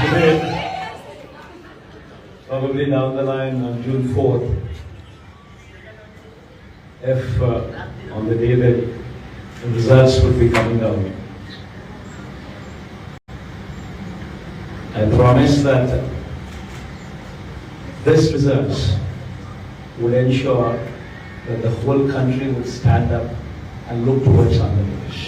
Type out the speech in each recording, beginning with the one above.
Today, probably down the line on June 4th, if on the day that the results would be coming out, I promise that this results would ensure that the whole country would stand up and look towards Andhra Pradesh.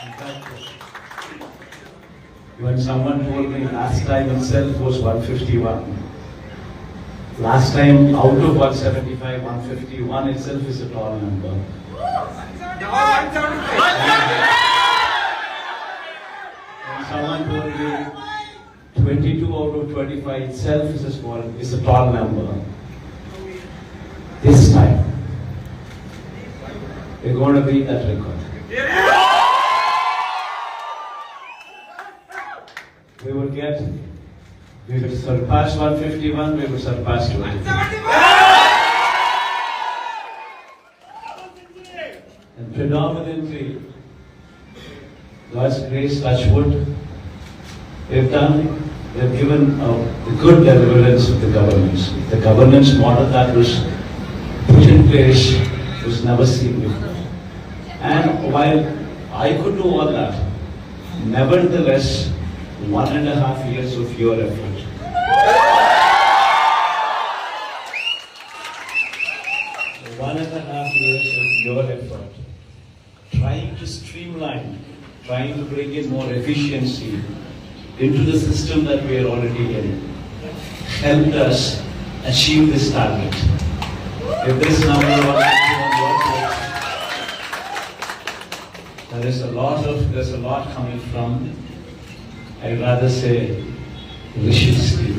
In fact, when someone told me last time itself was 151, last time out of 175, 151 itself is a tall number. And someone told me 22 out of 25 itself is a tall number. This time, we're going to beat that record. We will surpass 151, we will surpass 22. And predominantly, God's grace, touch wood, they've given the good deliverance of the governance. The governance model that was put in place was never seen before. And while I could do all that, nevertheless, 1.5 years of your effort. 1.5 years of your effort, trying to streamline, trying to bring in more efficiency into the system that we are already in, helped us achieve this target. If this number was on your plate, there's a lot coming from, I'd rather say, Rishi's team.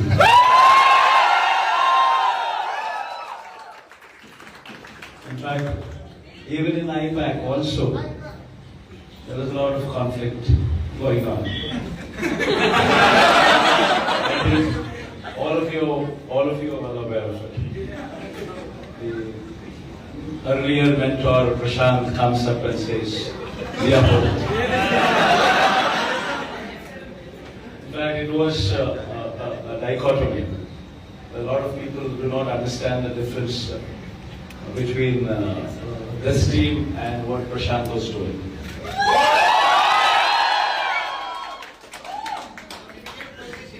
In fact, even in IPAC also, there was a lot of conflict going on. I think all of you are well aware of it. The earlier mentor, Prashant, comes up and says, we are both. In fact, it was a dichotomy. A lot of people do not understand the difference between this team and what Prashant was doing.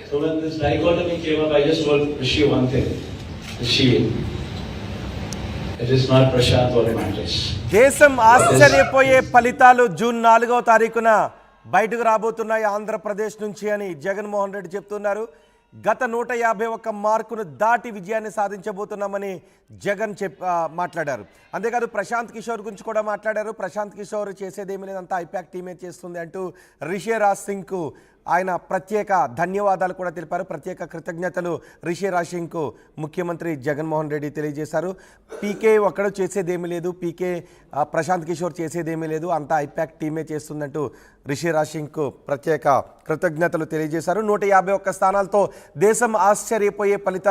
So when this dichotomy came up, I just told Rishi one thing. Rishi, it is not Prashant what matters. దేశం ఆశ్చర్యపోయే ఫలితాలు June 4వ తారీఖున బయటకు రాబోతున్నాయి ఆంధ్రప్రదేశ్ నుంచి అని జగన్మోహన్ రెడ్డి చెప్తున్నారు. గత 151 మార్కును దాటి విజయాన్ని సాధించబోతున్నామని జగన్ మాట్లాడారు. అంతేకాదు ప్రశాంత్ కిషోర్ గురించి కూడా మాట్లాడారు. ప్రశాంత్ కిషోర్ చేసేదేమీ లేదంతా ఐపాక్ టీమే చేస్తుంది అంటూ రిషిరాజ్ సింగ్కు ఆయన ప్రత్యేక ధన్యవాదాలు కూడా తెలిపారు. ప్రత్యేక కృతజ్ఞతలు రిషిరాజ్ సింగ్కు ముఖ్యమంత్రి జగన్మోహన్ రెడ్డి తెలియజేశారు. పీకే ఒక్కడు చేసేదేమీ లేదు, పీకే ప్రశాంత్ కిషోర్ చేసేదేమీ లేదు, అంతా ఐపాక్ టీమే చేస్తుందంటూ రిషిరాజ్ సింగ్కు ప్రత్యేక కృతజ్ఞతలు తెలియజేశారు. 151 స్థానాలతో దేశం ఆశ్చర్యపోయే ఫలితాలు